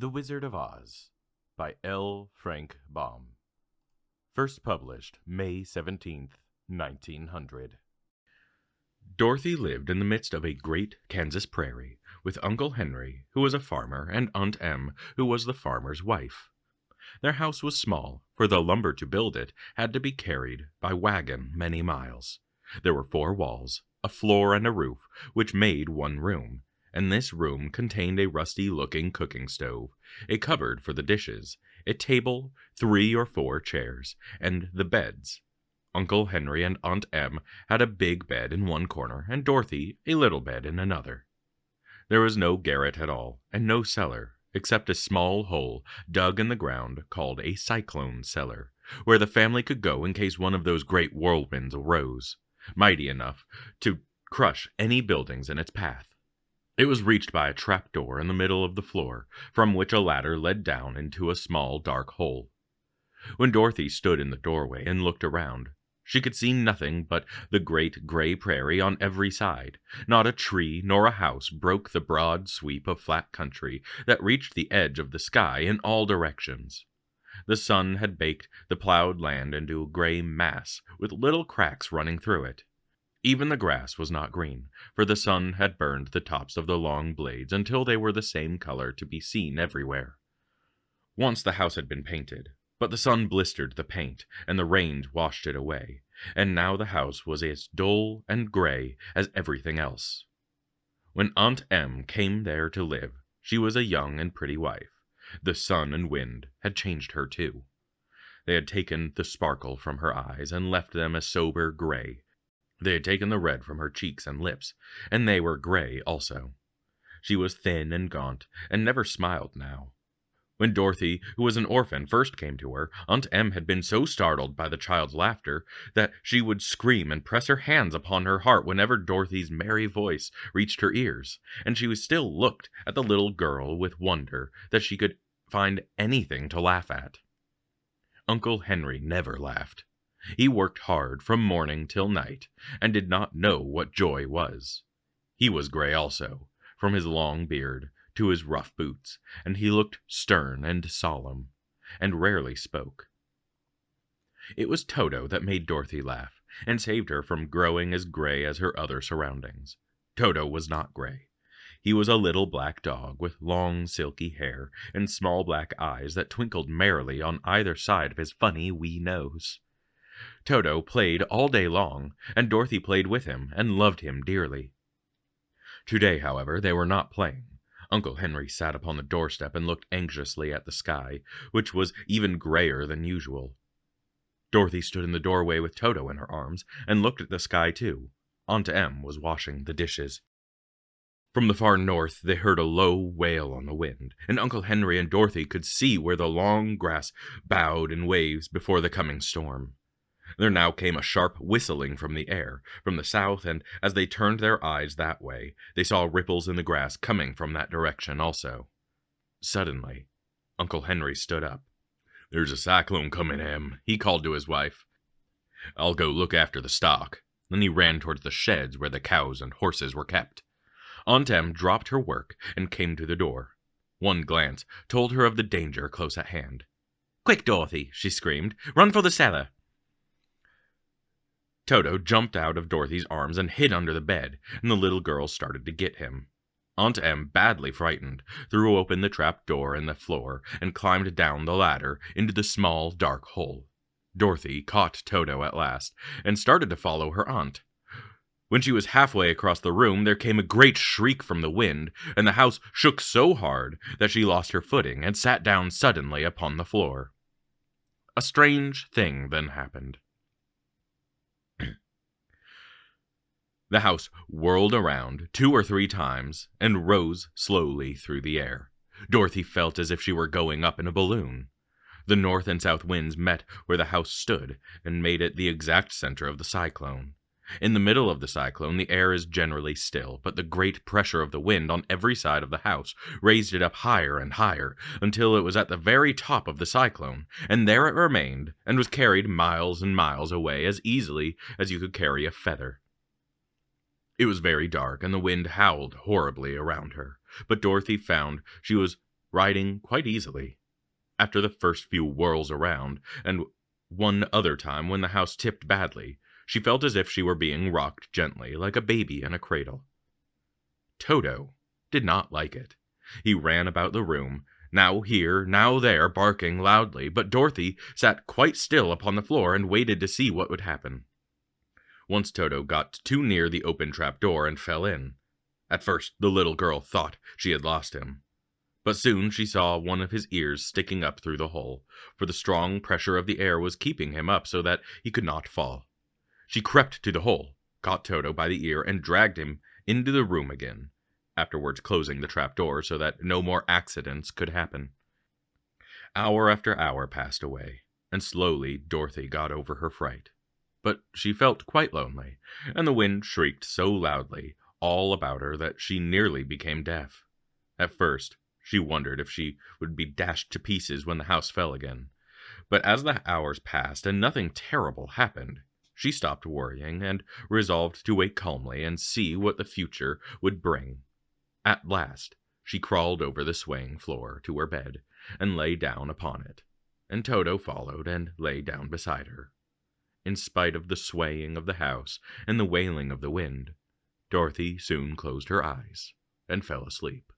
The Wizard of Oz by L. Frank Baum. First published May 17th, 1900. Dorothy lived in the midst of a great Kansas prairie, with Uncle Henry, who was a farmer, and Aunt Em, who was the farmer's wife. Their house was small, for the lumber to build it had to be carried by wagon many miles. There were 4 walls, a floor, and a roof, which made one room, and this room contained a rusty-looking cooking stove, a cupboard for the dishes, a table, 3 or 4 chairs, and the beds. Uncle Henry and Aunt Em had a big bed in one corner, and Dorothy a little bed in another. There was no garret at all, and no cellar, except a small hole dug in the ground called a cyclone cellar, where the family could go in case one of those great whirlwinds arose, mighty enough to crush any buildings in its path. It was reached by a trap door in the middle of the floor, from which a ladder led down into a small dark hole. When Dorothy stood in the doorway and looked around, she could see nothing but the great gray prairie on every side. Not a tree nor a house broke the broad sweep of flat country that reached the edge of the sky in all directions. The sun had baked the plowed land into a gray mass with little cracks running through it. Even the grass was not green, for the sun had burned the tops of the long blades until they were the same color to be seen everywhere. Once the house had been painted, but the sun blistered the paint, and the rains washed it away, and now the house was as dull and gray as everything else. When Aunt Em came there to live, she was a young and pretty wife. The sun and wind had changed her too. They had taken the sparkle from her eyes and left them a sober gray. They had taken the red from her cheeks and lips, and they were gray also. She was thin and gaunt, and never smiled now. When Dorothy, who was an orphan, first came to her, Aunt Em had been so startled by the child's laughter that she would scream and press her hands upon her heart whenever Dorothy's merry voice reached her ears, and she still looked at the little girl with wonder that she could find anything to laugh at. Uncle Henry never laughed. He worked hard from morning till night, and did not know what joy was. He was gray also, from his long beard to his rough boots, and he looked stern and solemn, and rarely spoke. It was Toto that made Dorothy laugh, and saved her from growing as gray as her other surroundings. Toto was not gray. He was a little black dog with long silky hair and small black eyes that twinkled merrily on either side of his funny wee nose. Toto played all day long, and Dorothy played with him and loved him dearly. Today, however, they were not playing. Uncle Henry sat upon the doorstep and looked anxiously at the sky, which was even grayer than usual. Dorothy stood in the doorway with Toto in her arms and looked at the sky too. Aunt Em was washing the dishes. From the far north they heard a low wail on the wind, and Uncle Henry and Dorothy could see where the long grass bowed in waves before the coming storm. There now came a sharp whistling from the air, from the south, and as they turned their eyes that way, they saw ripples in the grass coming from that direction also. Suddenly, Uncle Henry stood up. "There's a cyclone coming, Em," he called to his wife. "I'll go look after the stock." Then he ran towards the sheds where the cows and horses were kept. Aunt Em dropped her work and came to the door. One glance told her of the danger close at hand. "Quick, Dorothy!" she screamed. "Run for the cellar!" Toto jumped out of Dorothy's arms and hid under the bed, and the little girl started to get him. Aunt Em, badly frightened, threw open the trap door in the floor and climbed down the ladder into the small, dark hole. Dorothy caught Toto at last and started to follow her aunt. When she was halfway across the room, there came a great shriek from the wind, and the house shook so hard that she lost her footing and sat down suddenly upon the floor. A strange thing then happened. The house whirled around 2 or 3 times and rose slowly through the air. Dorothy felt as if she were going up in a balloon. The north and south winds met where the house stood and made it the exact center of the cyclone. In the middle of the cyclone, the air is generally still, but the great pressure of the wind on every side of the house raised it up higher and higher until it was at the very top of the cyclone, and there it remained and was carried miles and miles away as easily as you could carry a feather. It was very dark, and the wind howled horribly around her, but Dorothy found she was riding quite easily. After the first few whirls around, and one other time when the house tipped badly, she felt as if she were being rocked gently, like a baby in a cradle. Toto did not like it. He ran about the room, now here, now there, barking loudly, but Dorothy sat quite still upon the floor and waited to see what would happen. Once Toto got too near the open trapdoor and fell in. At first, the little girl thought she had lost him. But soon she saw one of his ears sticking up through the hole, for the strong pressure of the air was keeping him up so that he could not fall. She crept to the hole, caught Toto by the ear, and dragged him into the room again, afterwards closing the trapdoor so that no more accidents could happen. Hour after hour passed away, and slowly Dorothy got over her fright. But she felt quite lonely, and the wind shrieked so loudly all about her that she nearly became deaf. At first, she wondered if she would be dashed to pieces when the house fell again. But as the hours passed and nothing terrible happened, she stopped worrying and resolved to wait calmly and see what the future would bring. At last, she crawled over the swaying floor to her bed and lay down upon it, and Toto followed and lay down beside her. In spite of the swaying of the house and the wailing of the wind, Dorothy soon closed her eyes and fell asleep.